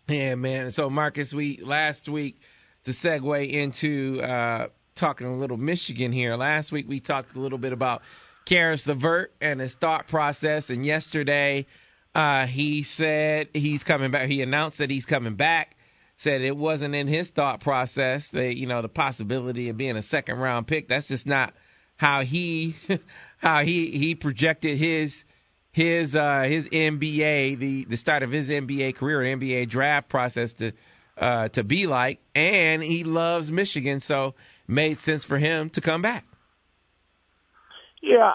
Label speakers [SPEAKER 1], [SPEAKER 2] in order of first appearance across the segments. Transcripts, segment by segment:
[SPEAKER 1] Yeah, man. So, Marcus, we last week, to segue into talking a little Michigan here, last week we talked a little bit about Karis LeVert and his thought process. And yesterday he said he's coming back. He announced that he's coming back, said it wasn't in his thought process, the possibility of being a second round pick. That's just not how he how he projected his NBA, the start of his NBA career, NBA draft process to be like, and he loves Michigan, so made sense for him to come back.
[SPEAKER 2] Yeah,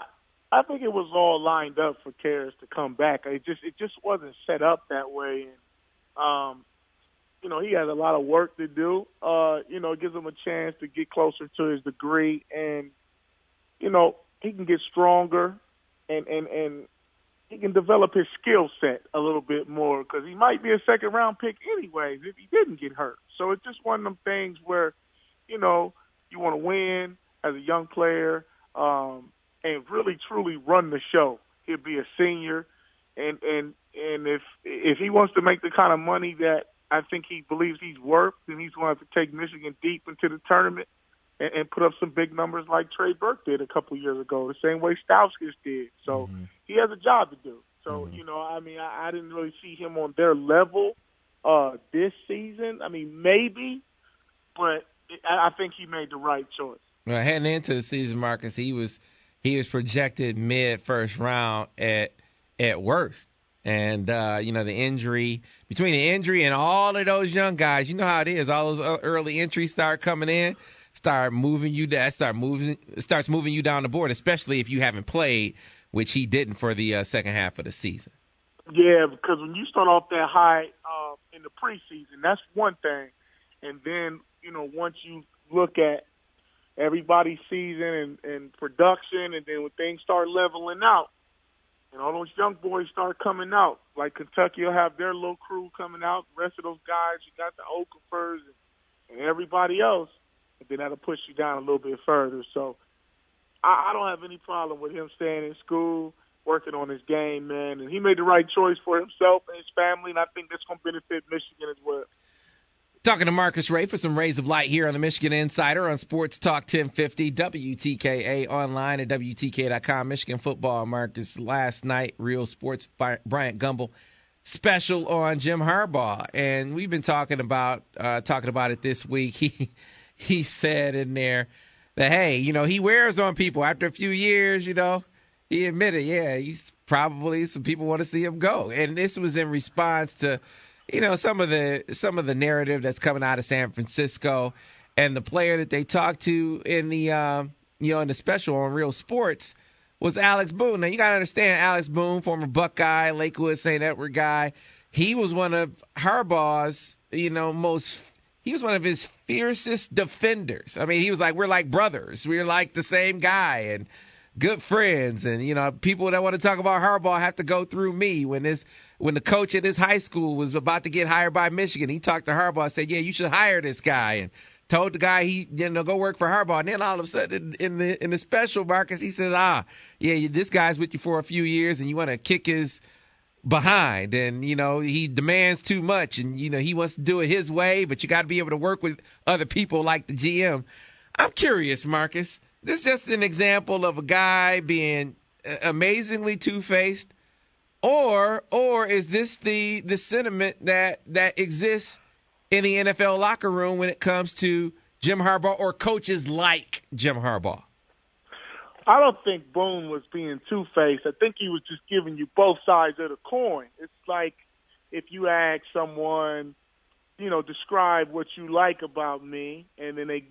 [SPEAKER 2] I think it was all lined up for Karras to come back. It just wasn't set up that way. And he has a lot of work to do. It gives him a chance to get closer to his degree, and he can get stronger, and he can develop his skill set a little bit more because he might be a second round pick anyways if he didn't get hurt. So it's just one of them things where, you want to win as a young player, and really truly run the show. He'll be a senior, and if he wants to make the kind of money that I think he believes he's worth, then he's going to have to take Michigan deep into the tournament and put up some big numbers like Trey Burke did a couple years ago, the same way Stauskas did. So he has a job to do. So, I didn't really see him on their level this season. I mean, maybe, but I think he made the right choice.
[SPEAKER 1] Well, heading into the season, Marcus, he was projected mid first round at worst. And, the injury, between the injury and all of those young guys, you know how it is. All those early entries start coming in, starts moving you down the board, especially if you haven't played, which he didn't for the second half of the season.
[SPEAKER 2] Yeah, because when you start off that high in the preseason, that's one thing. And then, once you look at everybody's season and production, and then when things start leveling out, and all those young boys start coming out, like Kentucky will have their little crew coming out, the rest of those guys, you got the Okafers and everybody else, and then that'll push you down a little bit further. So I don't have any problem with him staying in school, working on his game, man. And he made the right choice for himself and his family, and I think that's going to benefit Michigan as well.
[SPEAKER 1] Talking to Marcus Ray for some Rays of Light here on the Michigan Insider on Sports Talk 1050, WTKA online at WTK.com. Michigan football, Marcus, last night, Real Sports, Bryant Gumbel special on Jim Harbaugh. And we've been talking about it this week. He said in there that, hey, he wears on people after a few years, he admitted, he's probably some people want to see him go. And this was in response to some of the narrative that's coming out of San Francisco, and the player that they talked to in the in the special on Real Sports was Alex Boone. Now you gotta understand, Alex Boone, former Buckeye, Lakewood St. Edward guy, he was one of Harbaugh's he was one of his fiercest defenders. I mean, he was like, we're like brothers, we're like the same guy, and good friends, and people that want to talk about Harbaugh have to go through me. When the coach at this high school was about to get hired by Michigan, he talked to Harbaugh and said, yeah, you should hire this guy, and told the guy go work for Harbaugh. And then all of a sudden in the special, Marcus, he says, this guy's with you for a few years and you want to kick his behind, and he demands too much, and he wants to do it his way, but you got to be able to work with other people like the GM. I'm curious, Marcus. This is just an example of a guy being amazingly two-faced, or is this the sentiment that exists in the NFL locker room when it comes to Jim Harbaugh or coaches like Jim Harbaugh?
[SPEAKER 2] I don't think Boone was being two-faced. I think he was just giving you both sides of the coin. It's like if you ask someone, describe what you like about me, and then they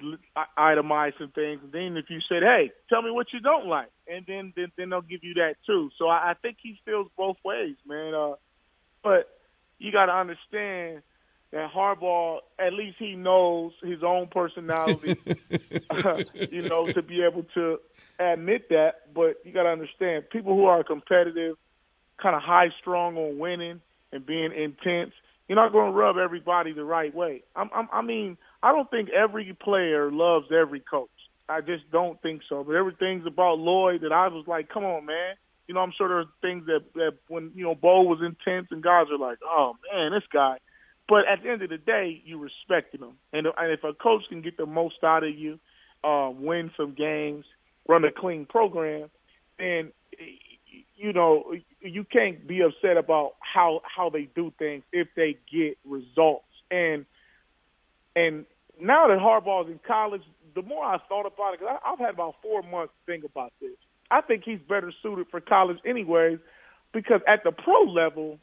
[SPEAKER 2] itemize some things. And then if you said, hey, tell me what you don't like, and then they'll give you that too. So I think he feels both ways, man. But you got to understand that Harbaugh, at least he knows his own personality, to be able to admit that. But you got to understand, people who are competitive, kind of high-strung on winning and being intense, you're not going to rub everybody the right way. I mean, I don't think every player loves every coach. I just don't think so. But everything's about Lloyd that I was like, come on, man. I'm sure there's things that when, Bo was intense and guys are like, oh, man, this guy. But at the end of the day, you respected them. And if a coach can get the most out of you, win some games, run a clean program, then, you know, you can't be upset about how they do things if they get results. And now that Harbaugh's in college, the more I thought about it, because I've had about 4 months to think about this, I think he's better suited for college anyways, because at the pro level,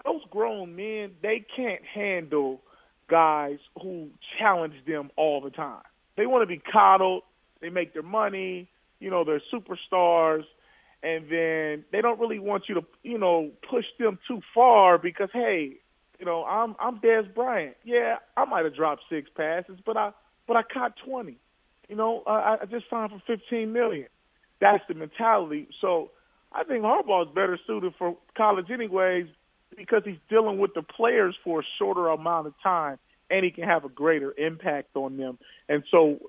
[SPEAKER 2] those grown men, they can't handle guys who challenge them all the time. They want to be coddled. They make their money. You know, they're superstars. And then they don't really want you to, you know, push them too far because, hey, you know, I'm Dez Bryant. Yeah, I might have dropped 6 passes, but I caught 20. You know, I just signed for $15 million. That's the mentality. So I think Harbaugh is better suited for college anyways because he's dealing with the players for a shorter amount of time, and he can have a greater impact on them. And so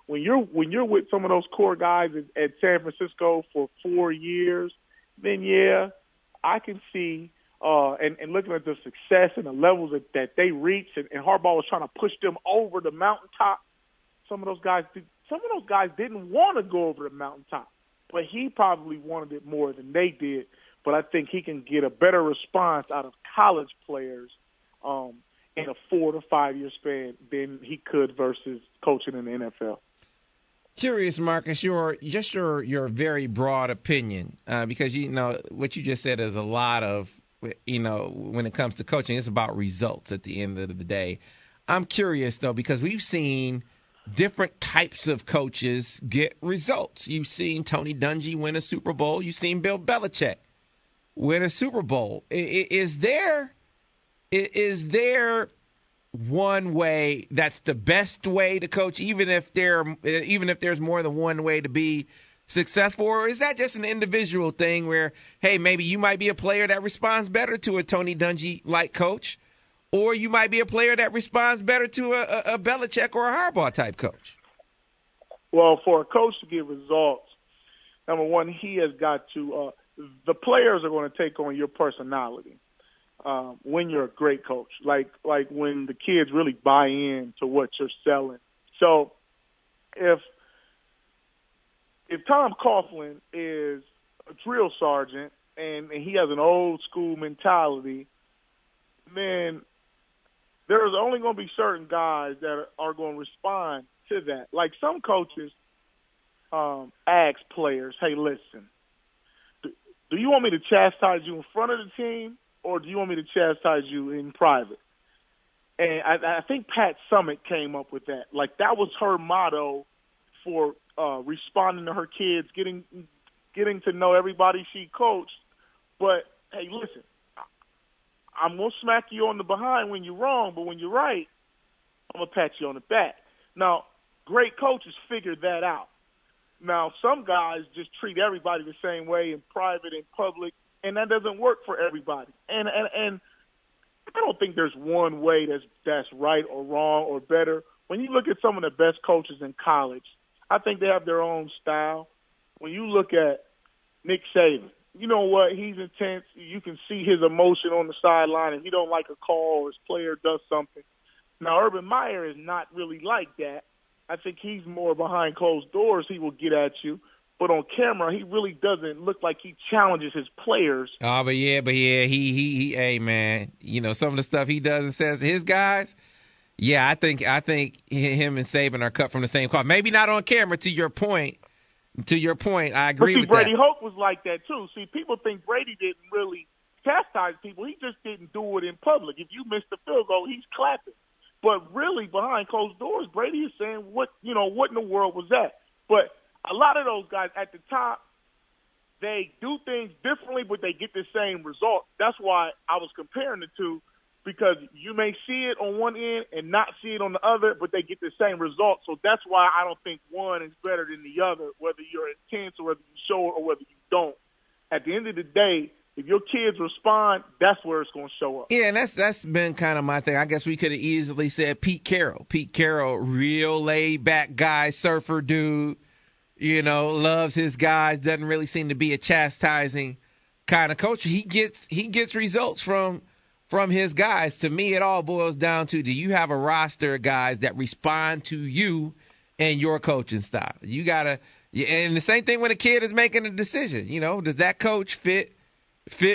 [SPEAKER 2] when you're with some of those core guys at San Francisco for 4 years, then yeah, I can see and looking at the success and the levels that they reached, and Harbaugh was trying to push them over the mountaintop. Some of those guys didn't want to go over the mountaintop, but he probably wanted it more than they did. But I think he can get a better response out of college players in a 4 to 5 year span than he could versus coaching in the NFL.
[SPEAKER 1] Curious, Marcus, your very broad opinion, because you know what you just said is a lot of, you know, when it comes to coaching, it's about results at the end of the day. I'm curious though, because we've seen different types of coaches get results. You've seen Tony Dungy win a Super Bowl. You've seen Bill Belichick win a Super Bowl. Is there one way that's the best way to coach, even if there's more than one way to be successful, or is that just an individual thing where, hey, maybe you might be a player that responds better to a Tony Dungy-like coach, or you might be a player that responds better to a Belichick or a Harbaugh-type coach?
[SPEAKER 2] Well, for a coach to get results, number one, he has got to the players are going to take on your personality when you're a great coach, like when the kids really buy in to what you're selling. So if Tom Coughlin is a drill sergeant and he has an old school mentality, then there's only going to be certain guys that are going to respond to that. Like some coaches ask players, hey, listen, do you want me to chastise you in front of the team, or do you want me to chastise you in private? And I think Pat Summitt came up with that. Like that was her motto for responding to her kids, getting to know everybody she coached. But, hey, listen, I'm going to smack you on the behind when you're wrong, but when you're right, I'm going to pat you on the back. Now, great coaches figure that out. Now, some guys just treat everybody the same way in private and public, and that doesn't work for everybody. And I don't think there's one way that's right or wrong or better. When you look at some of the best coaches in college, I think they have their own style. When you look at Nick Saban, you know what? He's intense. You can see his emotion on the sideline, and he don't like a call or his player does something. Now, Urban Meyer is not really like that. I think he's more behind closed doors. He will get at you. But on camera, he really doesn't look like he challenges his players.
[SPEAKER 1] Oh, but yeah, he hey, man, you know, some of the stuff he does and says to his guys, yeah, I think him and Saban are cut from the same cloth. Maybe not on camera, to your point, I agree with that.
[SPEAKER 2] Brady Hoke was like that, too. See, people think Brady didn't really chastise people. He just didn't do it in public. If you missed the field goal, he's clapping. But really, behind closed doors, Brady is saying, what in the world was that? But a lot of those guys at the top, they do things differently, but they get the same result. That's why I was comparing the two, because you may see it on one end and not see it on the other, but they get the same result. So that's why I don't think one is better than the other, whether you're intense or whether you show it or whether you don't. At the end of the day, if your kids respond, that's where it's going to show up.
[SPEAKER 1] Yeah, and that's been kind of my thing. I guess we could have easily said Pete Carroll. Pete Carroll, real laid-back guy, surfer dude, you know, loves his guys, doesn't really seem to be a chastising kind of coach. He gets results from from his guys. To me, it all boils down to, do you have a roster of guys that respond to you and your coaching style? You got to – and the same thing when a kid is making a decision. Does that coach fit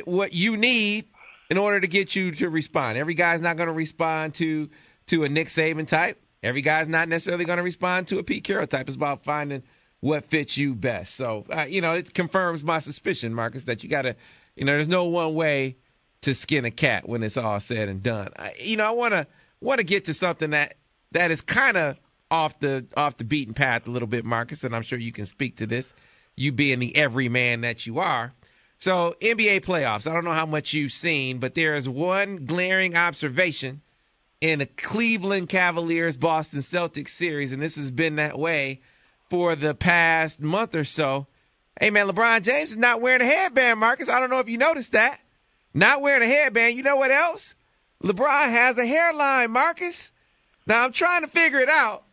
[SPEAKER 1] what you need in order to get you to respond? Every guy's not going to respond to a Nick Saban type. Every guy's not necessarily going to respond to a Pete Carroll type. It's about finding what fits you best. So, it confirms my suspicion, Marcus, that you got to – there's no one way to skin a cat when it's all said and done. I want to get to something that is kind of off the beaten path a little bit, Marcus, and I'm sure you can speak to this, you being the everyman that you are. So, NBA playoffs, I don't know how much you've seen, but there is one glaring observation in the Cleveland Cavaliers-Boston Celtics series, and this has been that way for the past month or so. Hey, man, LeBron James is not wearing a headband, Marcus. I don't know if you noticed that. Not wearing a headband. You know what else? LeBron has a hairline, Marcus. Now, I'm trying to figure it out,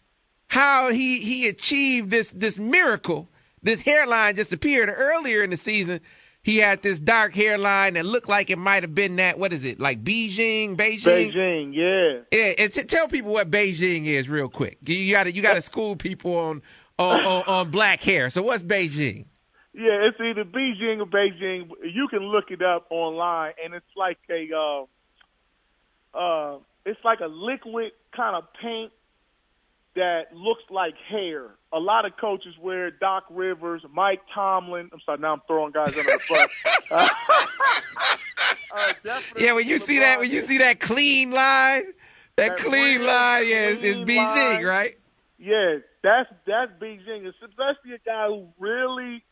[SPEAKER 1] how he achieved this miracle. This hairline just appeared earlier in the season. He had this dark hairline that looked like it might have been that, what is it, like Beijing?
[SPEAKER 2] Beijing, yeah.
[SPEAKER 1] Yeah, and tell people what Beijing is real quick. You got to school people on black hair. So what's Beijing?
[SPEAKER 2] Yeah, it's either Beijing or Beijing. You can look it up online, and it's like a liquid kind of paint that looks like hair. A lot of coaches wear it. Doc Rivers, Mike Tomlin. I'm sorry, now I'm throwing guys under the bus.
[SPEAKER 1] Yeah, when you see that clean line, it's Beijing, right?
[SPEAKER 2] Yeah, that's Beijing. It's especially a guy who really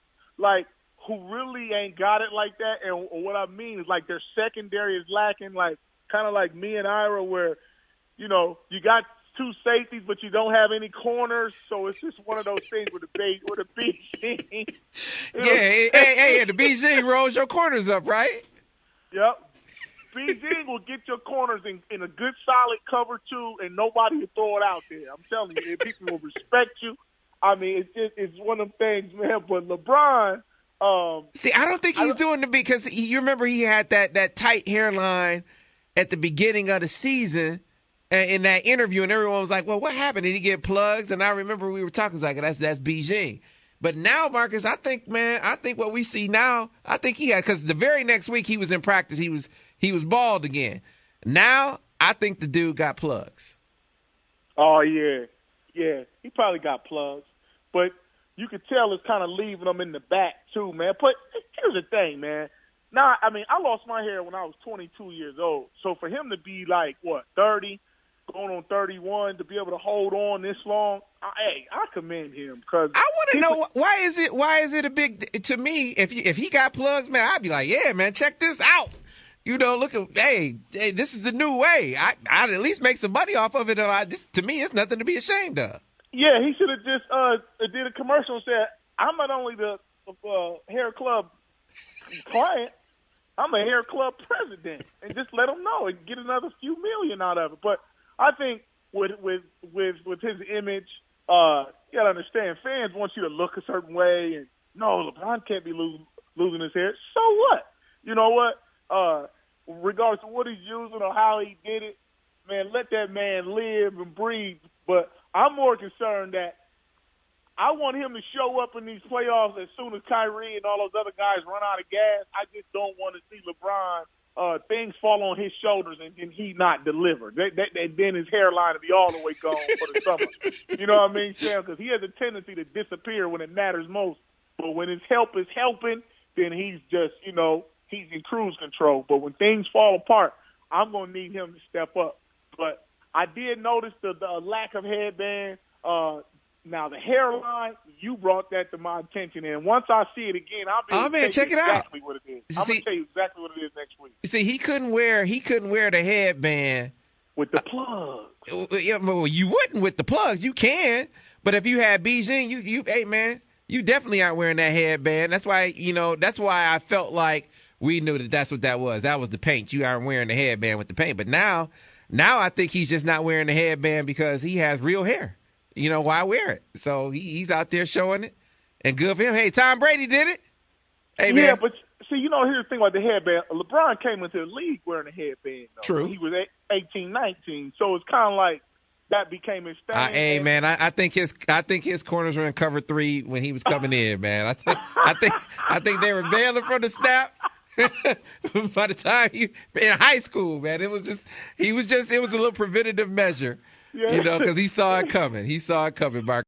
[SPEAKER 2] ain't got it like that. And what I mean is, like, their secondary is lacking, like kind of like me and Ira, where you got two safeties, but you don't have any corners, so it's just one of those things with the Beijing.
[SPEAKER 1] The Beijing rolls your corners up, right?
[SPEAKER 2] Yep. Beijing will get your corners in a good solid cover too, and nobody will throw it out there. I'm telling you, people will respect you. I mean, it's one of them things, man. But LeBron,
[SPEAKER 1] I don't think he's doing it because you remember he had that tight hairline at the beginning of the season. In that interview, and everyone was like, well, what happened? Did he get plugs? And I remember we were talking, like, that's Beijing. But now, Marcus, I think what we see now, I think he had, because the very next week he was in practice, he was bald again. Now, I think the dude got plugs.
[SPEAKER 2] Oh, yeah. Yeah, he probably got plugs. But you could tell it's kind of leaving him in the back, too, man. But here's the thing, man. Now, I mean, I lost my hair when I was 22 years old. So for him to be like, 30, going on 31, to be able to hold on this long, I commend him. Cause
[SPEAKER 1] I want to know why is it a big, to me, if he got plugs, man, I'd be like, yeah, man, check this out. Look at, hey, this is the new way. I'd at least make some money off of it. To me, it's nothing to be ashamed of.
[SPEAKER 2] Yeah, he should have just did a commercial and said, I'm not only the hair club client, I'm a hair club president, and just let him know and get another few million out of it. But I think with his image, you gotta understand, fans want you to look a certain way, and no, LeBron can't be losing his hair. So what? You know what? Regardless of what he's using or how he did it, man, let that man live and breathe. But I'm more concerned that I want him to show up in these playoffs as soon as Kyrie and all those other guys run out of gas. I just don't want to see LeBron, things fall on his shoulders and he not deliver. Then his hairline will be all the way gone for the summer. You know what I mean, Sam? Because he has a tendency to disappear when it matters most. But when his help is helping, then he's just, he's in cruise control. But when things fall apart, I'm going to need him to step up. But I did notice the lack of headband. Now, the hairline, you brought that to my attention. And once I see it again, I'll be able to tell you exactly what it is. I'm going to tell you exactly what it is next week.
[SPEAKER 1] See, he couldn't wear the headband.
[SPEAKER 2] With the plugs.
[SPEAKER 1] Yeah, well, you wouldn't with the plugs. You can. But if you had Beijing, hey, man, you definitely aren't wearing that headband. That's why, I felt like we knew that's what that was. That was the paint. You aren't wearing the headband with the paint. But now I think he's just not wearing the headband because he has real hair. Why wear it? So he's out there showing it, and good for him. Hey, Tom Brady did it. Hey, man.
[SPEAKER 2] Yeah, but see, here's the thing about the headband. LeBron came into the league wearing a headband. Though.
[SPEAKER 1] True.
[SPEAKER 2] He was 18, 19, so it's kind of like that became his thing.
[SPEAKER 1] Hey man, I think his corners were in cover 3 when he was coming in, man. I think they were bailing from the snap. By the time he in high school, man, it was a little preventative measure, because he saw it coming. Mark.